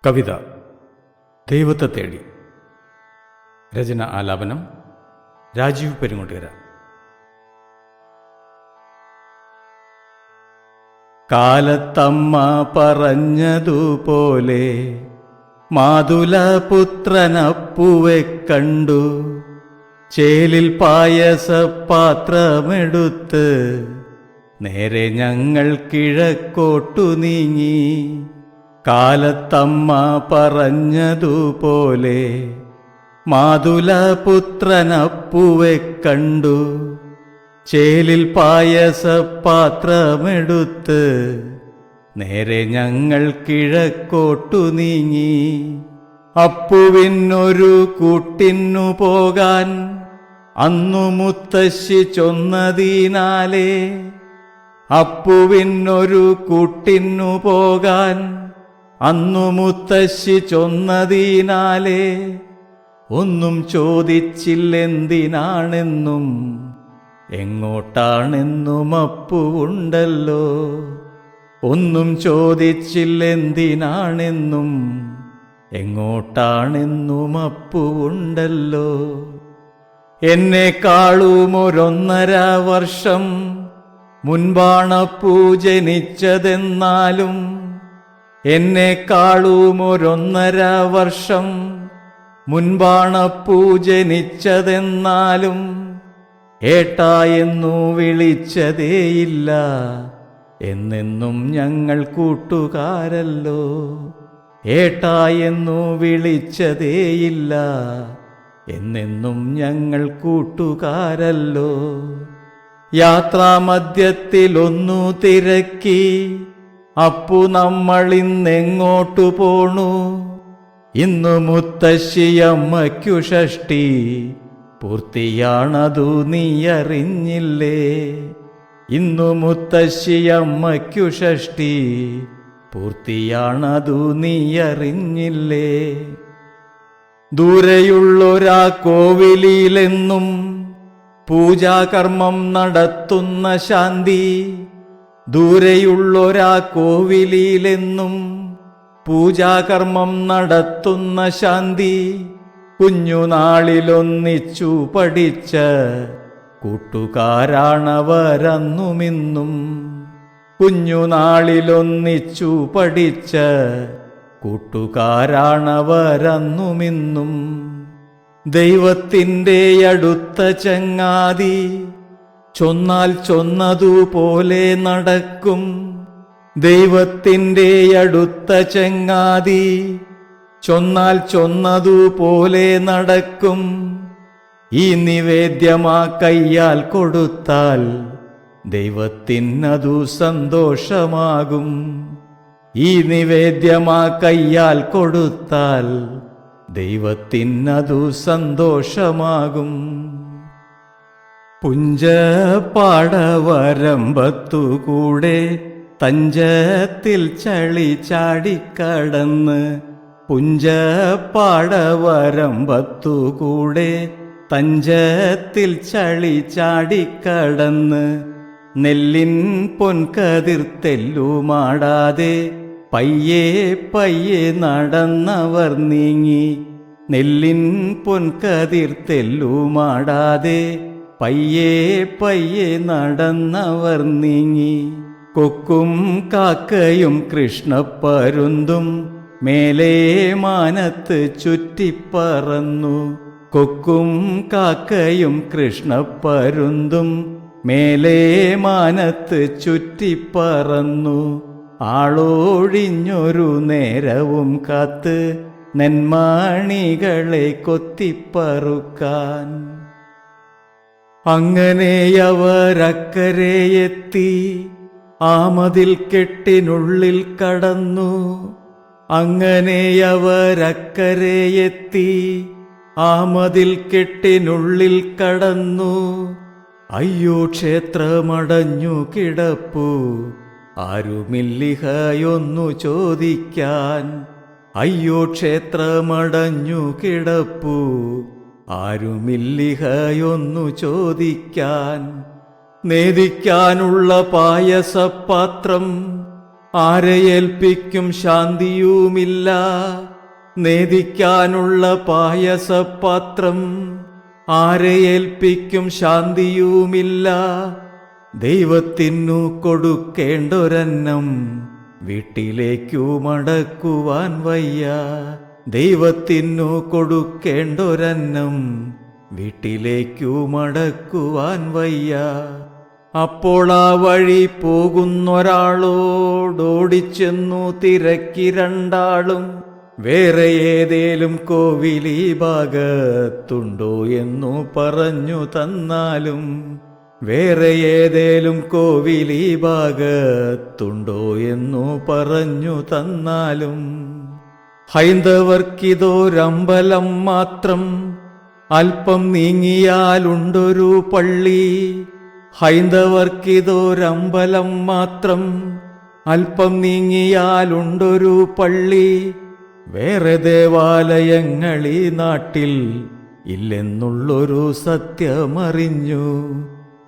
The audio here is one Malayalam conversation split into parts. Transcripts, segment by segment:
കവിത ദൈവത്തെ തേടി. രചന ആലാപനം രാജീവ് പെരുങ്ങോട്ടുകര. കാലത്തമ്മ പറഞ്ഞതുപോലെ മാതുലപുത്രനപ്പുവെ കണ്ടു. ചേലിൽ പായസപാത്രമെടുത്ത് നേരെ ഞങ്ങൾ കിഴക്കോട്ടു നീങ്ങി. കാലത്തമ്മ പറഞ്ഞതുപോലെ മാതുലപുത്രനപ്പുവെ കണ്ടു. ചേലിൽ പായസപാത്രമെടുത്ത് നേരെ ഞങ്ങൾ കിഴക്കോട്ടു നീങ്ങി. അപ്പുവിനൊരു കൂട്ടിനു പോകാൻ അന്നു മുത്തശ്ശി ചൊന്നതിനാലേ. അപ്പുവിനൊരു കൂട്ടിനു പോകാൻ അന്നു മുത്തശ്ശി ചൊന്നതിനാലേ. ഒന്നും ചോദിച്ചില്ലെന്തിനാണെന്നും എങ്ങോട്ടാണെന്നും അപ്പുവുണ്ടല്ലോ. ഒന്നും ചോദിച്ചില്ലെന്തിനാണെന്നും എങ്ങോട്ടാണെന്നും അപ്പുവുണ്ടല്ലോ. എന്നെക്കാളും 1.5 വർഷം മുൻപാണപ്പൂ ജനിച്ചതെന്നാലും, എന്നെക്കാളും 1.5 വർഷം മുൻപാണപ്പൂ ജനിച്ചതെന്നാലും ഏട്ടാ എന്നു വിളിച്ചതേയില്ല. എന്നെന്നും ഞങ്ങൾ കൂട്ടുകാരല്ലോ. ഏട്ടാ എന്നു വിളിച്ചതേയില്ല. എന്നെന്നും ഞങ്ങൾ കൂട്ടുകാരല്ലോ. യാത്രാമധ്യത്തിലൊന്നു തിരക്കി അപ്പു നമ്മളിന്നെങ്ങോട്ടു പോണു. ഇന്നു മുത്തശ്ശിയമ്മയ്ക്കു ഷഷ്ടി പൂർത്തിയാണതു നീ അറിഞ്ഞില്ലേ. ഇന്നു മുത്തശ്ശിയമ്മയ്ക്കു ഷഷ്ടി പൂർത്തിയാണതു നീ അറിഞ്ഞില്ലേ. ദൂരെയുള്ളൊരാ കോവിലിലെന്നും പൂജാകർമ്മം നടത്തുന്ന ശാന്തി. ദൂരെയുള്ളൊരാ കോവിലിലെന്നും പൂജാകർമ്മം നടത്തുന്ന ശാന്തി. കുഞ്ഞുനാളിലൊന്നിച്ചു പഠിച്ച കൂട്ടുകാരാണവരന്നുമിന്നും. കുഞ്ഞുനാളിലൊന്നിച്ചു പഠിച്ച കൂട്ടുകാരാണവരന്നുമിന്നും. ദൈവത്തിൻ്റെ അടുത്ത ചങ്ങാതി ചൊന്നാൽ ചൊന്നതുപോലെ നടക്കും. ദൈവത്തിൻ്റെ അടുത്ത ചങ്ങാതി ചൊന്നാൽ ചൊന്നതുപോലെ നടക്കും. ഈ നിവേദ്യമാ കയ്യാൽ കൊടുത്താൽ ദൈവത്തിനതു സന്തോഷമാകും. ഈ നിവേദ്യമാ കയ്യാൽ കൊടുത്താൽ ദൈവത്തിനതു സന്തോഷമാകും. പുഞ്ചപാടവരമ്പത്തുകൂടെ തഞ്ചത്തിൽ ചളി ചാടിക്കടന്ന്. പുഞ്ചപാടവരമ്പത്തുകൂടെ തഞ്ചത്തിൽ ചളി ചാടിക്കടന്ന്. നെല്ലിൻ പൊൻകതിർത്തെല്ലുമാടാതെ പയ്യെ പയ്യെ നടന്നവർ നീങ്ങി. നെല്ലിൻ പൊൻകതിർത്തെല്ലുമാടാതെ പയ്യെ പയ്യെ നടന്നവർ നീങ്ങി. കൊക്കും കാക്കയും കൃഷ്ണപ്പരുന്തും മേലേ മാനത്ത് ചുറ്റിപ്പറന്നു. കൊക്കും കാക്കയും കൃഷ്ണപ്പരുന്തും മേലേ മാനത്ത് ചുറ്റിപ്പറന്നു. ആളൊഴിഞ്ഞൊരു നേരവും കാത്ത് നെന്മാണികളെ കൊത്തിപ്പറുക്കാൻ. അങ്ങനെയവരക്കരെയെത്തി ആ മതിൽ കെട്ടിനുള്ളിൽ കടന്നു. അങ്ങനെയവരക്കരെയെത്തി ആ മതിൽ കെട്ടിനുള്ളിൽ കടന്നു. അയ്യോ ക്ഷേത്രമടഞ്ഞു കിടപ്പു ആരുമില്ലിഹയൊന്നു ചോദിക്കാൻ. അയ്യോ ക്ഷേത്രമടഞ്ഞു കിടപ്പു ആരുമില്ലിഹയൊന്നു ചോദിക്കാൻ. നേദിക്കാനുള്ള പായസപാത്രം ആരെ ഏൽപ്പിക്കും ശാന്തിയുമില്ല. നേദിക്കാനുള്ള പായസപാത്രം ആരെ ഏൽപ്പിക്കും ശാന്തിയുമില്ല. ദൈവത്തിനു കൊടുക്കേണ്ടൊരന്നം വീട്ടിലേക്കു മടക്കുവാൻ വയ്യ. ദൈവത്തിനു കൊടുക്കേണ്ടൊരന്നം വീട്ടിലേക്കു മടക്കുവാൻ വയ്യ. അപ്പോൾ ആ വഴി പോകുന്നൊരാളോടോടിച്ചെന്നു തിരക്കി രണ്ടാളും, വേറെ ഏതേലും കോവിലി ഭാഗത്തുണ്ടോ എന്നു പറഞ്ഞു തന്നാലും, വേറെ ഏതേലും കോവിലി ഭാഗത്തുണ്ടോ എന്നു പറഞ്ഞു തന്നാലും. ഹൈന്ദവർക്കിതൊരമ്പലം മാത്രം, അല്പം നീങ്ങിയാലുണ്ടൊരു പള്ളി. ഹൈന്ദവർക്കിതൊരമ്പലം മാത്രം, അല്പം നീങ്ങിയാലുണ്ടൊരു പള്ളി. വേറെ ദേവാലയങ്ങളീ നാട്ടിൽ ഇല്ലെന്നുള്ളൊരു സത്യമറിഞ്ഞു.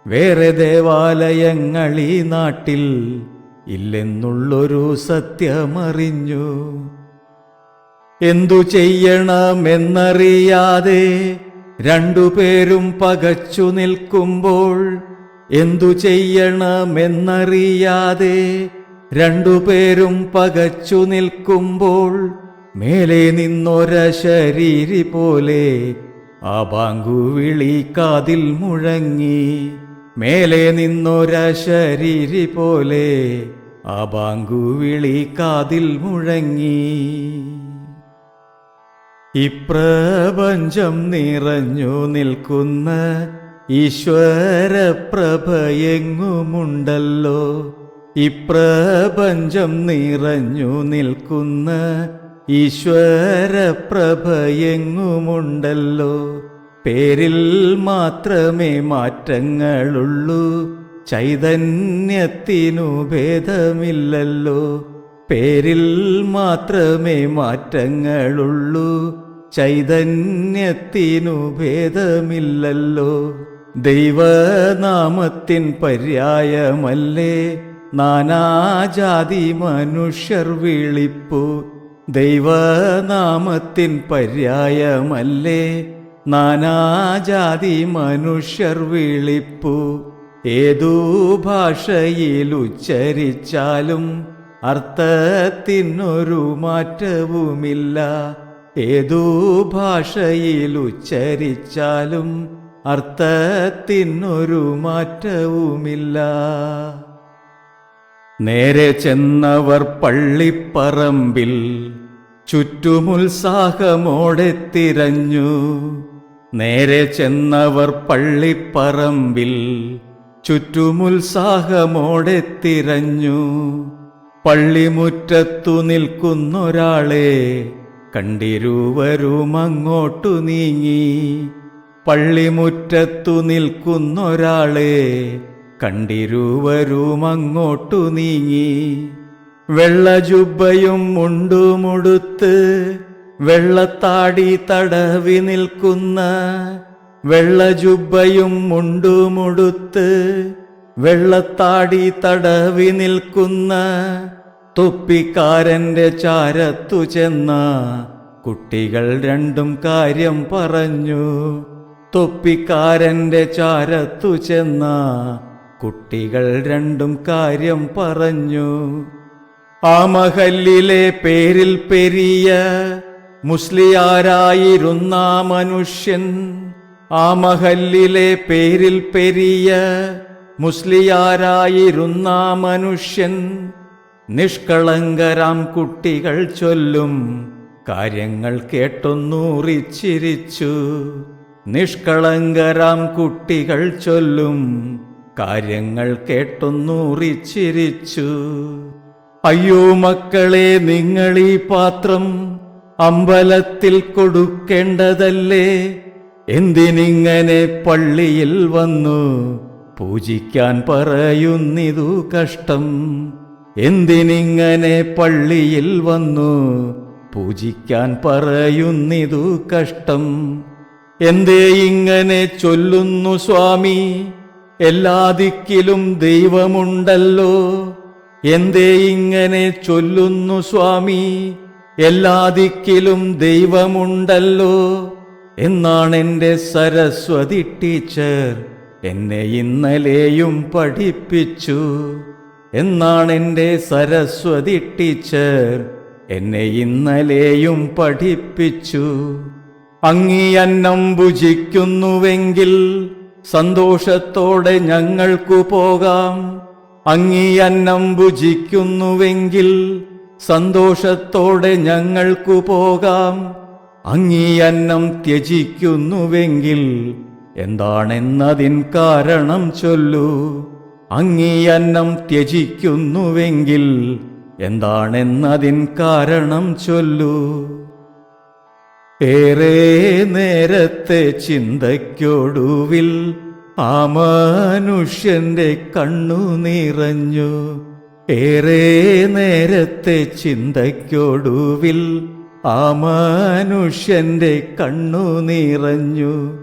വേറെ ദേവാലയങ്ങളീ നാട്ടിൽ ഇല്ലെന്നുള്ളൊരു സത്യമറിഞ്ഞു. എന്തു ചെയ്യണമെന്നറിയാതെ രണ്ടുപേരും പകച്ചു നിൽക്കുമ്പോൾ, എന്തു ചെയ്യണമെന്നറിയാതെ രണ്ടുപേരും പകച്ചു നിൽക്കുമ്പോൾ, മേലെ നിന്നൊരശരീരി പോലെ ആ ബാങ്കുവിളി കാതിൽ മുഴങ്ങി. മേലെ നിന്നൊരശരീരി പോലെ ആ ബാങ്കുവിളി കാതിൽ മുഴങ്ങി. ഇപ്രപഞ്ചം നിറഞ്ഞു നിൽക്കുന്ന ഈശ്വരപ്രഭയെങ്ങുമുണ്ടല്ലോ. ഇപ്രപഞ്ചം നിറഞ്ഞു നിൽക്കുന്ന ഈശ്വരപ്രഭയെങ്ങുമുണ്ടല്ലോ. പേരിൽ മാത്രമേ മാറ്റങ്ങളുള്ളൂ, ചൈതന്യത്തിനു ഭേദമില്ലല്ലോ. പേരിൽ മാത്രമേ മാറ്റങ്ങളുള്ളൂ, ചൈതന്യത്തിനു ഭേദമില്ലല്ലോ. ദൈവനാമത്തിൻ പര്യായമല്ലേ നാനാജാതി മനുഷ്യർ വിളിപ്പു. ദൈവനാമത്തിൻ പര്യായമല്ലേ നാനാജാതി മനുഷ്യർ വിളിപ്പു. ഏതു ഭാഷയിൽ ഉച്ചരിച്ചാലും അർത്ഥത്തിനൊരു മാറ്റവുമില്ല. ഏതു ഭാഷയിൽ ഉച്ചരിച്ചാലും അർത്ഥത്തിനൊരു മാറ്റവുമില്ല. നേരെ ചെന്നവർ പള്ളിപ്പറമ്പിൽ ചുറ്റുമുത്സാഹമോടെ തിരഞ്ഞു. നേരെ ചെന്നവർ പള്ളിപ്പറമ്പിൽ ചുറ്റുമുത്സാഹമോടെ തിരഞ്ഞു. പള്ളിമുറ്റത്തു നിൽക്കുന്നൊരാളെ കണ്ടിരുവരും അങ്ങോട്ടു നീങ്ങി. പള്ളിമുറ്റത്തു നിൽക്കുന്നൊരാളെ കണ്ടിരുവരും അങ്ങോട്ടു നീങ്ങി. വെള്ളജുബ്ബയും മുണ്ടുമുടുത്ത് വെള്ളത്താടി തടവി നിൽക്കുന്ന, വെള്ളജുബ്ബയും മുണ്ടുമുടുത്ത് വെള്ളത്താടി തടവി നിൽക്കുന്ന തൊപ്പിക്കാരന്റെ ചാരത്തു ചെന്ന കുട്ടികൾ രണ്ടും കാര്യം പറഞ്ഞു. തൊപ്പിക്കാരന്റെ ചാരത്തു ചെന്ന കുട്ടികൾ രണ്ടും കാര്യം പറഞ്ഞു. ആ മഹല്ലിലെ പേരിൽ പെരിയ മുസ്ലിയാരായിരുന്ന മനുഷ്യൻ, ആ മഹല്ലിലെ പേരിൽ പെരിയ മുസ്ലിയാരായിരുന്ന മനുഷ്യൻ, നിഷ്കളങ്കരാം കുട്ടികൾ ചൊല്ലും കാര്യങ്ങൾ കേട്ടൊന്നൂറിച്ചിരിച്ചു. നിഷ്കളങ്കരാം കുട്ടികൾ ചൊല്ലും കാര്യങ്ങൾ കേട്ടൊന്നൂറിച്ചിരിച്ചു. അയ്യോ മക്കളെ, നിങ്ങളീ പാത്രം അമ്പലത്തിൽ കൊടുക്കേണ്ടതല്ലേ? എന്തിനിങ്ങനെ പള്ളിയിൽ വന്നു പൂജിക്കാൻ പറയുന്നിതു കഷ്ടം? എന്തിനിങ്ങനെ പള്ളിയിൽ വന്നു പൂജിക്കാൻ പറയുന്നിതു കഷ്ടം? എന്തേ ഇങ്ങനെ ചൊല്ലുന്നു സ്വാമി? എല്ലാ ദിക്കിലും ദൈവമുണ്ടല്ലോ. എന്തേ ഇങ്ങനെ ചൊല്ലുന്നു സ്വാമി? എല്ലാ ദിക്കിലും ദൈവമുണ്ടല്ലോ എന്നാണെന്റെ സരസ്വതി ടീച്ചർ എന്നെ ഇന്നലെയും പഠിപ്പിച്ചു. എന്നാണെന്റെ സരസ്വതി ടീച്ചർ എന്നെ ഇന്നലെയും പഠിപ്പിച്ചു. അങ്ങീ അന്നം ഭുജിക്കുന്നുവെങ്കിൽ സന്തോഷത്തോടെ ഞങ്ങൾക്കു പോകാം. അങ്ങീ അന്നം ഭുജിക്കുന്നുവെങ്കിൽ സന്തോഷത്തോടെ ഞങ്ങൾക്കു പോകാം. അങ്ങീ അന്നം ത്യജിക്കുന്നുവെങ്കിൽ എന്താണെന്നതിൻ കാരണം ചൊല്ലൂ. അങ്ങീ അന്നം ത്യജിക്കുന്നുവെങ്കിൽ എന്താണെന്നതിൻ കാരണം ചൊല്ലൂ. ഏറെ നേരത്തെ ചിന്തയ്ക്കൊടുവിൽ ആ മനുഷ്യന്റെ കണ്ണു നിറഞ്ഞു. ഏറെ നേരത്തെ ചിന്തയ്ക്കൊടുവിൽ ആ മനുഷ്യന്റെ കണ്ണു നിറഞ്ഞു.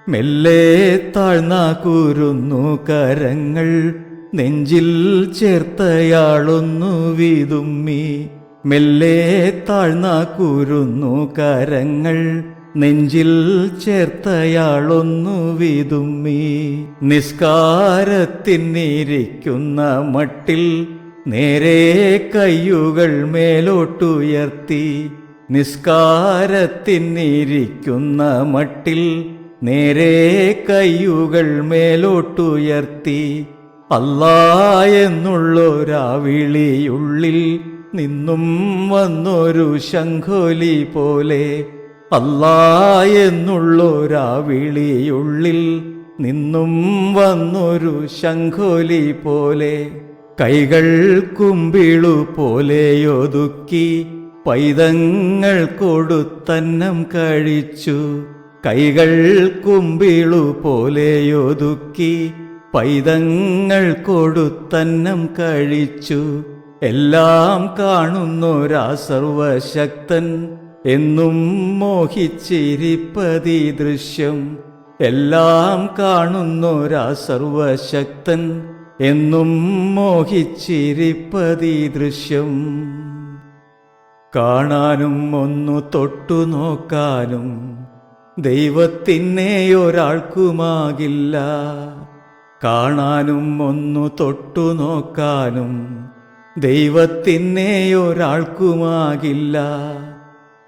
മെല്ലെ താഴ്ന്ന കുരുന്നു കരങ്ങൾ നെഞ്ചിൽ ചേർത്തയാളൊന്നു വിതുമ്മി. മെല്ലെ താഴ്ന്ന കുരുന്നു കരങ്ങൾ നെഞ്ചിൽ ചേർത്തയാളൊന്നു വിതുമ്മി. നിസ്കാരത്തിനിരിക്കുന്ന മട്ടിൽ നേരെ കയ്യുകൾ മേലോട്ടുയർത്തി. നിസ്കാരത്തിനിരിക്കുന്ന മട്ടിൽ നേരെ കയ്യുകൾ മേലോട്ടുയർത്തി. അല്ലാ എന്നുള്ളൊരാ വിളിയുള്ളിൽ നിന്നും വന്നൊരു ശംഖൊലി പോലെ. അല്ലാ എന്നുള്ളൊരാ വിളിയുള്ളിൽ നിന്നും വന്നൊരു ശംഖൊലി പോലെ. കൈകൾ കുമ്പിളു പോലെയൊതുക്കി പൈതങ്ങൾ കൊടുത്തന്നം കഴിച്ചു. കൈകൾ കുമ്പിളു പോലെയൊതുക്കി പൈതങ്ങൾ കൊടുത്തന്നം കഴിച്ചു. എല്ലാം കാണുന്നൊരാ സർവശക്തൻ എന്നും മോഹിച്ചിരിപ്പതീ ദൃശ്യം. എല്ലാം കാണുന്നൊരാ സർവശക്തൻ എന്നും മോഹിച്ചിരിപ്പതീ ദൃശ്യം. കാണാനും ഒന്നു തൊട്ടു നോക്കാനും ദൈവത്തിനെ ഒരാൾക്കുമാകില്ല. കാണാനും ഒന്നു തൊട്ടു നോക്കാനും ദൈവത്തിനെ ഒരാൾക്കുമാകില്ല.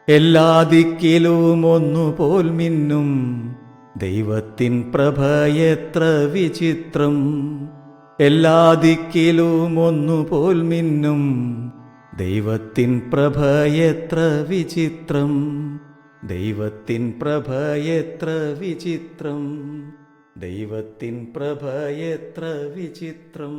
എല്ലാ ദിക്കിലും ഒന്നുപോൽ മിന്നും ദൈവത്തിൻ പ്രഭയെത്ര വിചിത്രം. എല്ലാ ദിക്കിലും ഒന്നുപോൽ മിന്നും ദൈവത്തിൻ പ്രഭയെത്ര വിചിത്രം. ദൈവത്തിൻ പ്രഭയെത്ര വിചിത്രം. ദൈവത്തിൻ പ്രഭയെത്ര വിചിത്രം.